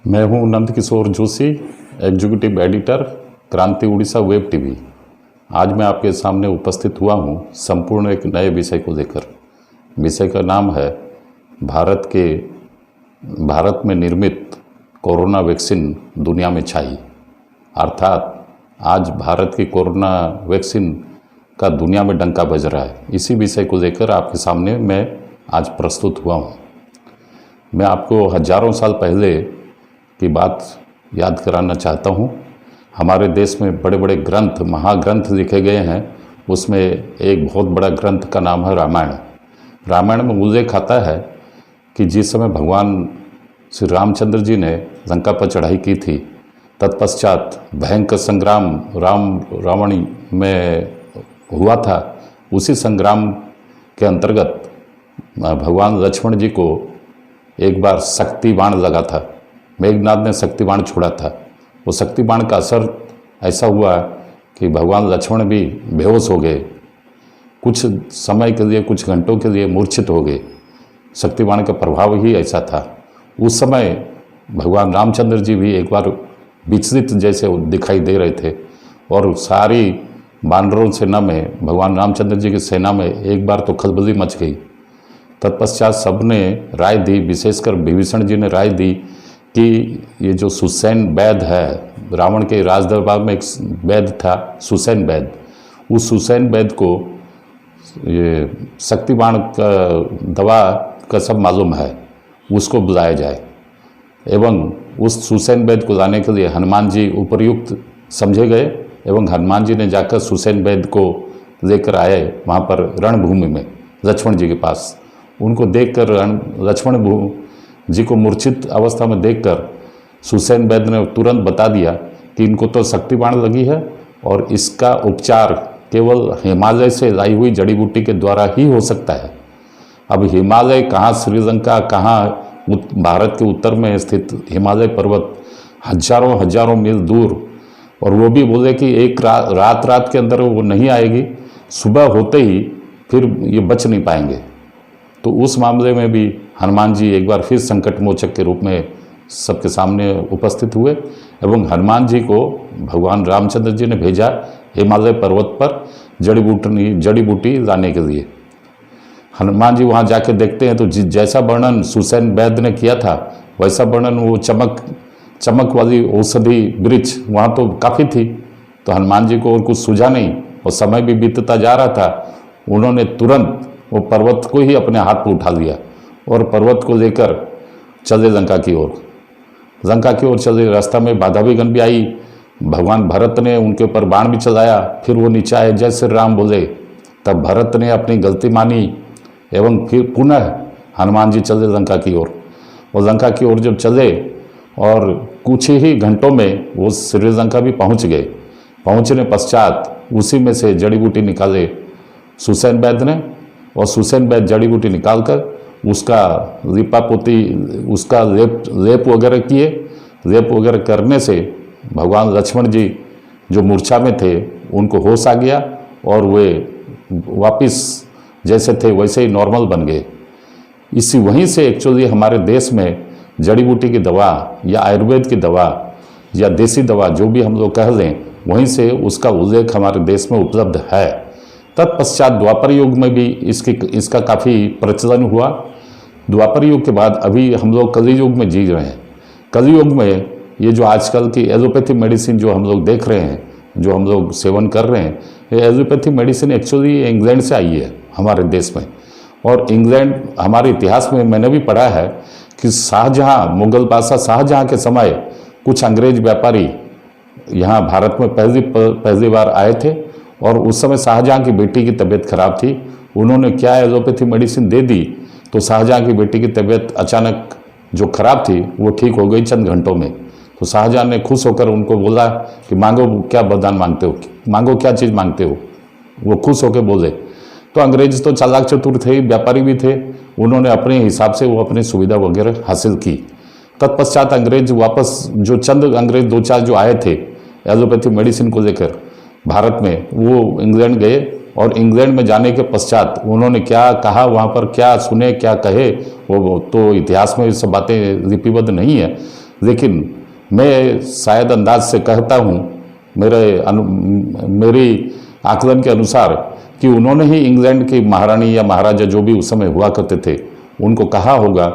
मैं हूं Nand Kishore Joshi, executive editor, क्रांति उड़ीसा वेब टीवी। आज मैं आपके सामने उपस्थित हुआ हूं संपूर्ण एक नए विषय को लेकर। विषय का नाम है भारत में निर्मित कोरोना वैक्सीन दुनिया में छाई। अर्थात आज भारत की कोरोना वैक्सीन का दुनिया में डंका बज रहा है। इसी विषय को लेकर आपके सामने मैं आज प्रस्तुत हुआ हूँ। मैं आपको हजारों साल पहले की बात याद कराना चाहता हूँ। हमारे देश में बड़े बड़े ग्रंथ, महाग्रंथ लिखे गए हैं। उसमें एक बहुत बड़ा ग्रंथ का नाम है रामायण। रामायण में उल्लेख आता है कि जिस समय भगवान श्री रामचंद्र जी ने लंका पर चढ़ाई की थी, तत्पश्चात भयंकर संग्राम रावण में हुआ था। उसी संग्राम के अंतर्गत भगवान लक्ष्मण जी को एक बार शक्ति बाण लगा था। मेघनाथ ने शक्ति बाण छोड़ा था। वो शक्ति बाण का असर ऐसा हुआ कि भगवान लक्ष्मण भी बेहोश हो गए। कुछ समय के लिए, कुछ घंटों के लिए मूर्छित हो गए। शक्ति बाण का प्रभाव ही ऐसा था। उस समय भगवान रामचंद्र जी भी एक बार विचलित जैसे दिखाई दे रहे थे और सारी वानरों सेना में, भगवान रामचंद्र जी की सेना में एक बार तो खलबली मच गई। तत्पश्चात सबने राय दी, विशेषकर विभीषण जी ने राय दी कि ये जो सुसैन वैद्य है, रावण के राज दरबार में एक वैद्य था सुसैन वैद्य, उस सुसैन वैद्य को ये शक्ति बाण का दवा का सब मालूम है, उसको बुलाया जाए। एवं उस सुसैन वैद्य को लाने के लिए हनुमान जी उपयुक्त समझे गए एवं हनुमान जी ने जाकर सुसैन वैद्य को लेकर आए वहाँ पर रणभूमि में लक्ष्मण जी के पास। उनको देखकर लक्ष्मण जी को मूर्छित अवस्था में देखकर सुसैन वैद्य ने तुरंत बता दिया कि इनको तो शक्ति बाण लगी है और इसका उपचार केवल हिमालय से लाई हुई जड़ी बूटी के द्वारा ही हो सकता है। अब हिमालय कहाँ, श्रीलंका कहाँ, भारत के उत्तर में स्थित हिमालय पर्वत हजारों मील दूर, और वो भी बोले कि एक रात के अंदर वो नहीं आएगी, सुबह होते ही फिर ये बच नहीं पाएंगे। तो उस मामले में भी हनुमान जी एक बार फिर संकट मोचक के रूप में सबके सामने उपस्थित हुए एवं हनुमान जी को भगवान रामचंद्र जी ने भेजा हिमालय पर्वत पर जड़ी बूटी लाने के लिए। हनुमान जी वहाँ जाके देखते हैं तो जैसा वर्णन सुसैन वैद्य ने किया था वैसा वर्णन, वो चमक वाली औषधि वृक्ष वहाँ तो काफ़ी थी। तो हनुमान जी को और कुछ सूझा नहीं और समय भी बीतता जा रहा था। उन्होंने तुरंत वो पर्वत को ही अपने हाथ पर उठा लिया और पर्वत को लेकर चले लंका की ओर चले। रास्ता में बाधा विघ्न भी आई। भगवान भरत ने उनके ऊपर बाण भी चलाया। फिर वो नीचे आए, जय श्री राम बोले। तब भरत ने अपनी गलती मानी एवं फिर पुनः हनुमान जी चले लंका की ओर। और लंका की ओर जब चले और कुछ ही घंटों में वो श्रीलंका भी पहुंच गए। पहुंचने पश्चात उसी में से जड़ी बूटी निकाले सुसैन वैद्य ने, और सुसैन वैद्य जड़ी बूटी निकालकर उसका लिपापोती, उसका लेप वगैरह किए। लेप वगैरह करने से भगवान लक्ष्मण जी जो मूर्छा में थे उनको होश आ गया और वे वापस जैसे थे वैसे ही नॉर्मल बन गए। इसी वहीं से एक्चुअली हमारे देश में जड़ी बूटी की दवा या आयुर्वेद की दवा या देसी दवा जो भी हम लोग कह लें, वहीं से उसका उल्लेख हमारे देश में उपलब्ध है। तत्पश्चात द्वापर युग में भी इसका काफ़ी प्रचलन हुआ। द्वापर युग के बाद अभी हम लोग कलयुग में जी रहे हैं। कलयुग में ये जो आजकल की एलोपैथी मेडिसिन जो हम लोग देख रहे हैं, जो हम लोग सेवन कर रहे हैं, ये एलोपैथी मेडिसिन एक्चुअली इंग्लैंड से आई है हमारे देश में। और इंग्लैंड, हमारे इतिहास में मैंने भी पढ़ा है कि शाहजहाँ, मुगल बादशाह शाहजहाँ के समय कुछ अंग्रेज व्यापारी यहाँ भारत में पहली बार आए थे और उस समय शाहजहाँ की बेटी की तबीयत खराब थी। उन्होंने क्या एलोपैथी मेडिसिन दे दी तो शाहजहाँ की बेटी की तबीयत अचानक जो खराब थी वो ठीक हो गई चंद घंटों में। तो शाहजहाँ ने खुश होकर उनको बोला कि मांगो, क्या वरदान मांगते हो, मांगो, क्या चीज़ मांगते हो। वो खुश होकर बोले। तो अंग्रेज तो चालाक चतुर थे, व्यापारी भी थे। उन्होंने अपने हिसाब से वो अपनी सुविधा वगैरह हासिल की। तत्पश्चात अंग्रेज वापस, जो चंद अंग्रेज दो चार जो आए थे एलोपैथी मेडिसिन को लेकर भारत में, वो इंग्लैंड गए और इंग्लैंड में जाने के पश्चात उन्होंने क्या कहा, वहाँ पर क्या सुने, क्या कहे, वो तो इतिहास में ये सब बातें लिपिबद्ध नहीं है। लेकिन मैं शायद अंदाज से कहता हूँ, मेरी आकलन के अनुसार, कि उन्होंने ही इंग्लैंड की महारानी या महाराजा जो भी उस समय हुआ करते थे उनको कहा होगा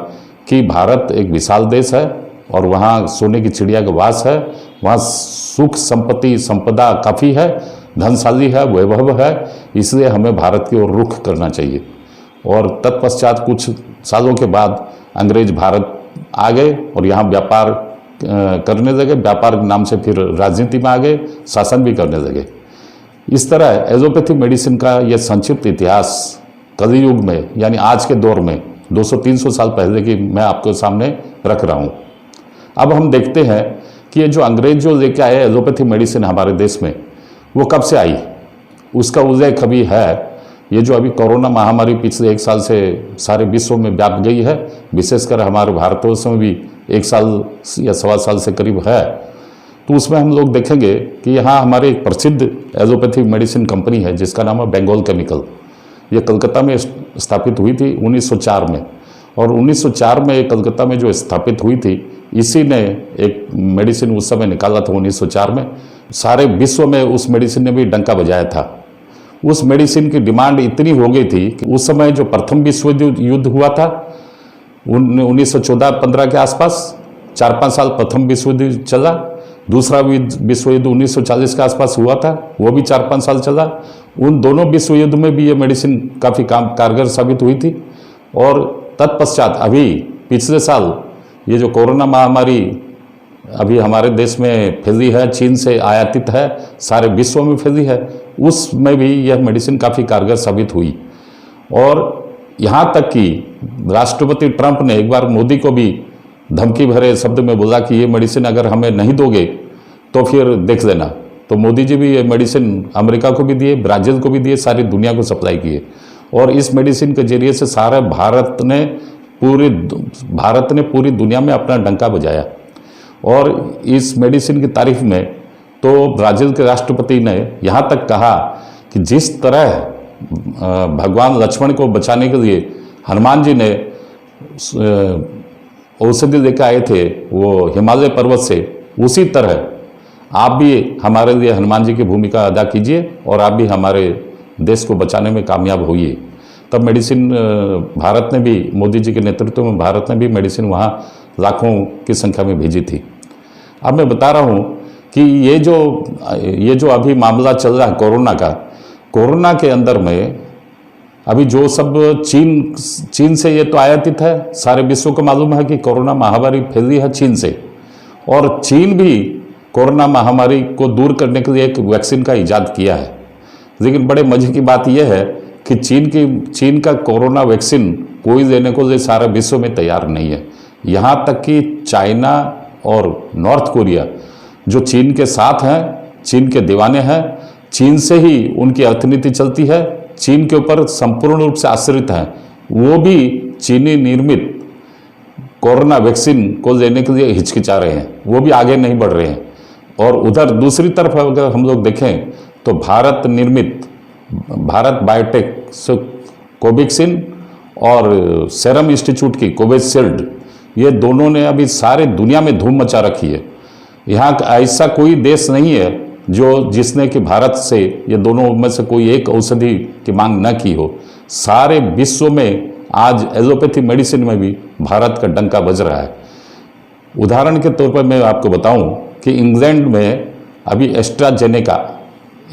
कि भारत एक विशाल देश है और वहाँ सोने की चिड़िया का वास है, वहाँ सुख संपत्ति संपदा काफ़ी है, धनशाली है, वैभव है, इसलिए हमें भारत की ओर रुख करना चाहिए। और तत्पश्चात कुछ सालों के बाद अंग्रेज भारत आ गए और यहाँ व्यापार करने लगे, व्यापार के नाम से फिर राजनीति में आ गए, शासन भी करने लगे। इस तरह एलोपैथी मेडिसिन का यह संक्षिप्त इतिहास कलियुग में, यानी आज के दौर में 200-300 साल पहले की मैं आपके सामने रख रहा हूँ। अब हम देखते हैं कि ये जो अंग्रेज जो लेके आए एलोपैथी मेडिसिन हमारे देश में, वो कब से आई, उसका उल्लेख अभी है। ये जो अभी कोरोना महामारी पिछले 1 साल से सारे विश्व में व्याप गई है, विशेषकर हमारे भारतवर्ष में भी 1 साल या 1.25 साल से करीब है, तो उसमें हम लोग देखेंगे कि यहाँ हमारे एक प्रसिद्ध एलोपैथी मेडिसिन कंपनी है जिसका नाम है बंगाल केमिकल। ये कलकत्ता में स्थापित हुई थी 1904 में, और 1904 में ये कलकत्ता में जो स्थापित हुई थी, इसी ने एक मेडिसिन उस समय निकाला था 1904 में। सारे विश्व में उस मेडिसिन ने भी डंका बजाया था। उस मेडिसिन की डिमांड इतनी हो गई थी कि उस समय जो प्रथम विश्व युद्ध हुआ था 1914-15 के आसपास, 4-5 साल प्रथम विश्व युद्ध चला। दूसरा विश्व युद्ध 1940 के आसपास हुआ था, वो भी 4-5 साल चला। उन दोनों विश्व युद्ध में भी ये मेडिसिन काफ़ी कारगर साबित हुई थी। और तत्पश्चात अभी पिछले साल ये जो कोरोना महामारी अभी हमारे देश में फैली है, चीन से आयातित है, सारे विश्व में फैली है, उसमें भी यह मेडिसिन काफ़ी कारगर साबित हुई। और यहाँ तक कि राष्ट्रपति ट्रंप ने एक बार मोदी को भी धमकी भरे शब्द में बोला कि ये मेडिसिन अगर हमें नहीं दोगे तो फिर देख लेना। तो मोदी जी भी ये मेडिसिन अमेरिका को भी दिए, ब्राज़ील को भी दिए, सारी दुनिया को सप्लाई किए। और इस मेडिसिन के जरिए से सारे भारत ने पूरी दुनिया में अपना डंका बजाया। और इस मेडिसिन की तारीफ में तो ब्राज़ील के राष्ट्रपति ने यहाँ तक कहा कि जिस तरह भगवान लक्ष्मण को बचाने के लिए हनुमान जी ने औषधि लेकर आए थे वो हिमालय पर्वत से, उसी तरह आप भी हमारे लिए हनुमान जी की भूमिका अदा कीजिए और आप भी हमारे देश को बचाने में कामयाब होइए। तब मेडिसिन भारत ने भी, मोदी जी के नेतृत्व में भारत ने भी मेडिसिन वहाँ लाखों की संख्या में भेजी थी। अब मैं बता रहा हूँ कि ये जो अभी मामला चल रहा है कोरोना के अंदर में, अभी जो सब चीन से ये तो आयातित है, सारे विश्व को मालूम है कि कोरोना महामारी फैली है चीन से, और चीन भी कोरोना महामारी को दूर करने के लिए एक वैक्सीन का इजाद किया है। लेकिन बड़े मजे की बात यह है कि चीन का कोरोना वैक्सीन कोई देने को लिए सारा विश्व में तैयार नहीं है। यहाँ तक कि चाइना और नॉर्थ कोरिया जो चीन के साथ हैं, चीन के दीवाने हैं, चीन से ही उनकी अर्थनीति चलती है, चीन के ऊपर संपूर्ण रूप से आश्रित हैं, वो भी चीनी निर्मित कोरोना वैक्सीन को लेने के लिए हिचकिचा रहे हैं, वो भी आगे नहीं बढ़ रहे हैं। और उधर दूसरी तरफ अगर हम लोग देखें तो भारत निर्मित भारत बायोटेक से कोवैक्सीन और सेरम इंस्टीट्यूट की कोविशील्ड, ये दोनों ने अभी सारे दुनिया में धूम मचा रखी है। यहाँ ऐसा कोई देश नहीं है जिसने कि भारत से ये दोनों में से कोई एक औषधि की मांग न की हो। सारे विश्व में आज एलोपैथी मेडिसिन में भी भारत का डंका बज रहा है। उदाहरण के तौर पर मैं आपको बताऊं कि इंग्लैंड में अभी एस्ट्राजेनेका,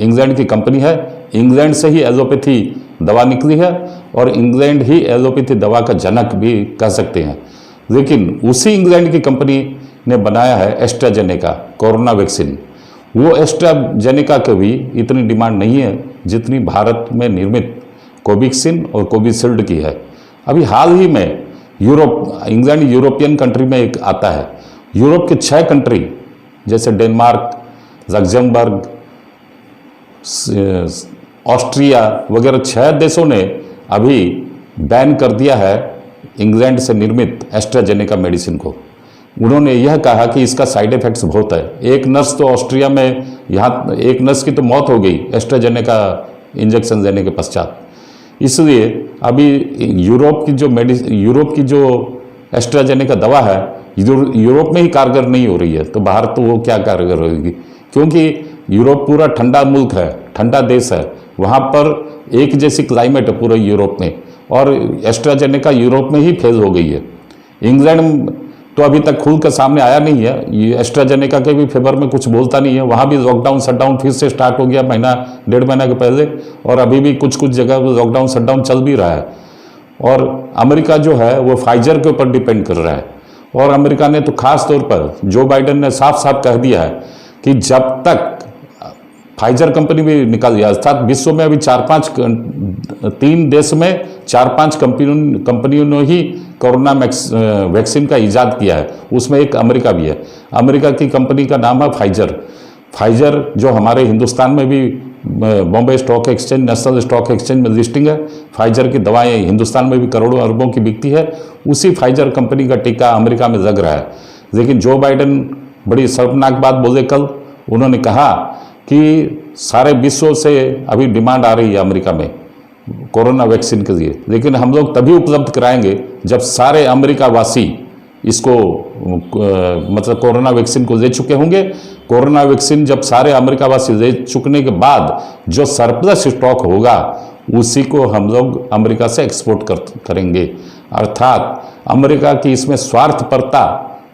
इंग्लैंड की कंपनी है, इंग्लैंड से ही एलोपैथी दवा निकली है और इंग्लैंड ही एलोपैथी दवा का जनक भी कह सकते हैं। लेकिन उसी इंग्लैंड की कंपनी ने बनाया है एस्ट्राजेनेका कोरोना वैक्सीन। वो एस्ट्राजेनेका की भी इतनी डिमांड नहीं है जितनी भारत में निर्मित कोवैक्सीन और कोविशील्ड की है। अभी हाल ही में इंग्लैंड यूरोपियन कंट्री में एक आता है। यूरोप के 6 कंट्री जैसे डेनमार्क, लग्जमबर्ग, ऑस्ट्रिया वगैरह 6 देशों ने अभी बैन कर दिया है इंग्लैंड से निर्मित एस्ट्राजेनेका मेडिसिन को। उन्होंने यह कहा कि इसका साइड इफेक्ट्स बहुत है। एक नर्स तो ऑस्ट्रिया में, यहाँ एक नर्स की तो मौत हो गई एस्ट्राजेनेका इंजेक्शन लेने के पश्चात। इसलिए अभी यूरोप की जो एस्ट्राजेनेका दवा है यूरोप में ही कारगर नहीं हो रही है तो बाहर तो वो क्या कारगर होगी, क्योंकि यूरोप पूरा ठंडा मुल्क है, ठंडा देश है, वहाँ पर एक जैसी क्लाइमेट है पूरे यूरोप में, और एस्ट्राजेनेका यूरोप में ही फेल हो गई है। इंग्लैंड तो अभी तक खुल कर सामने आया नहीं है, ये एस्ट्राजेनेका के भी फेवर में कुछ बोलता नहीं है, वहाँ भी लॉकडाउन शटडाउन फिर से स्टार्ट हो गया महीना डेढ़ महीना के पहले, और अभी भी कुछ कुछ जगह लॉकडाउन शटडाउन चल भी रहा है। और अमेरिका जो है वो फाइजर के ऊपर डिपेंड कर रहा है, और अमेरिका ने तो खास तौर पर जो बाइडेन ने साफ साफ कह दिया है कि जब तक फाइजर कंपनी भी निकाल दिया, अर्थात विश्व में अभी 3 देश में 4-5 कंपनियों ने ही कोरोना वैक्सीन का इजाद किया है, उसमें एक अमेरिका भी है। अमेरिका की कंपनी का नाम है फाइजर। फाइजर जो हमारे हिंदुस्तान में भी Bombay stock exchange, national stock exchange में लिस्टिंग है। फाइजर की दवाएं हिंदुस्तान में भी करोड़ों अरबों की बिकती है, उसी फाइजर कंपनी का टीका अमेरिका में लग रहा है। लेकिन जो बाइडेन बड़ी शर्मनाक बात बोले कल, उन्होंने कहा कि सारे विश्व से अभी डिमांड आ रही है अमेरिका में कोरोना वैक्सीन के लिए, लेकिन हम लोग तभी उपलब्ध कराएंगे जब सारे अमेरिका वासी इसको मतलब कोरोना वैक्सीन को ले चुके होंगे। कोरोना वैक्सीन जब सारे अमेरिका वासी ले चुकने के बाद जो सरप्लस स्टॉक होगा उसी को हम लोग अमेरिका से एक्सपोर्ट करेंगे। अर्थात अमेरिका की इसमें स्वार्थपरता,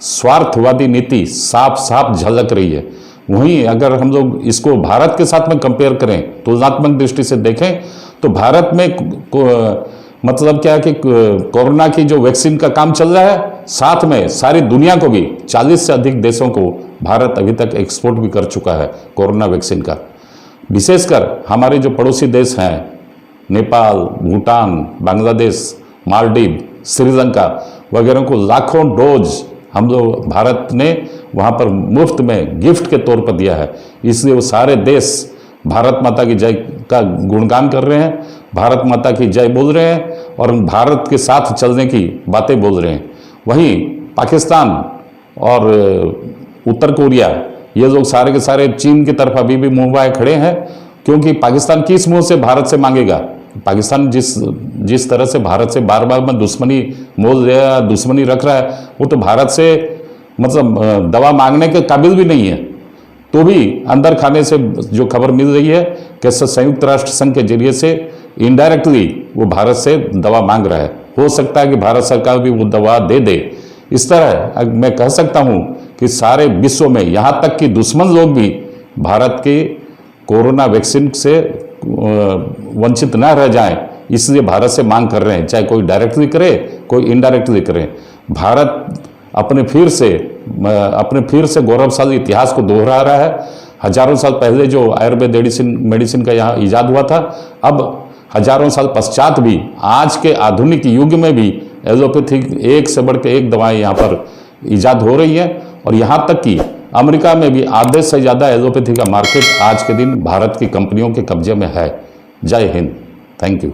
स्वार्थवादी नीति साफ साफ झलक रही है। वहीं अगर हम लोग इसको भारत के साथ में कंपेयर करें, तुलनात्मक दृष्टि से देखें, तो भारत में मतलब क्या है कि कोरोना की जो वैक्सीन का काम चल रहा है, साथ में सारी दुनिया को भी 40 से अधिक देशों को भारत अभी तक एक्सपोर्ट भी कर चुका है कोरोना वैक्सीन का। विशेषकर हमारे जो पड़ोसी देश हैं, नेपाल, भूटान, बांग्लादेश, मालदीव, श्रीलंका वगैरह को लाखों डोज हम लोग भारत ने वहाँ पर मुफ्त में गिफ्ट के तौर पर दिया है। इसलिए वो सारे देश भारत माता की जय का गुणगान कर रहे हैं, भारत माता की जय बोल रहे हैं और भारत के साथ चलने की बातें बोल रहे हैं। वहीं पाकिस्तान और उत्तर कोरिया, ये लोग सारे के सारे चीन की तरफ अभी भी मुंह बाए खड़े हैं, क्योंकि पाकिस्तान किस मुंह से भारत से मांगेगा। पाकिस्तान जिस तरह से भारत से बार बार में दुश्मनी मोल रहा है, दुश्मनी रख रहा है, वो तो भारत से मतलब दवा मांगने के काबिल भी नहीं है। तो भी अंदर खाने से जो खबर मिल रही है कि संयुक्त राष्ट्र संघ के जरिए से इनडायरेक्टली वो भारत से दवा मांग रहा है। हो सकता है कि भारत सरकार भी वो दवा दे दे। इस तरह मैं कह सकता हूँ कि सारे विश्व में, यहाँ तक कि दुश्मन लोग भी भारत के कोरोना वैक्सीन से वंचित न रह जाएं, इसलिए भारत से मांग कर रहे हैं, चाहे कोई डायरेक्टली करे कोई इनडायरेक्टली करे। भारत अपने फिर से गौरवशाली इतिहास को दोहरा रहा है। हजारों साल पहले जो आयुर्वेद मेडिसिन का यहाँ इजाद हुआ था, अब हजारों साल पश्चात भी आज के आधुनिक युग में भी एलोपैथिक एक से बढ़ के एक दवाएं यहाँ पर इजाद हो रही है। और यहाँ तक कि अमेरिका में भी आधे से ज़्यादा एलोपैथी का मार्केट आज के दिन भारत की कंपनियों के कब्जे में है। जय हिंद, थैंक यू।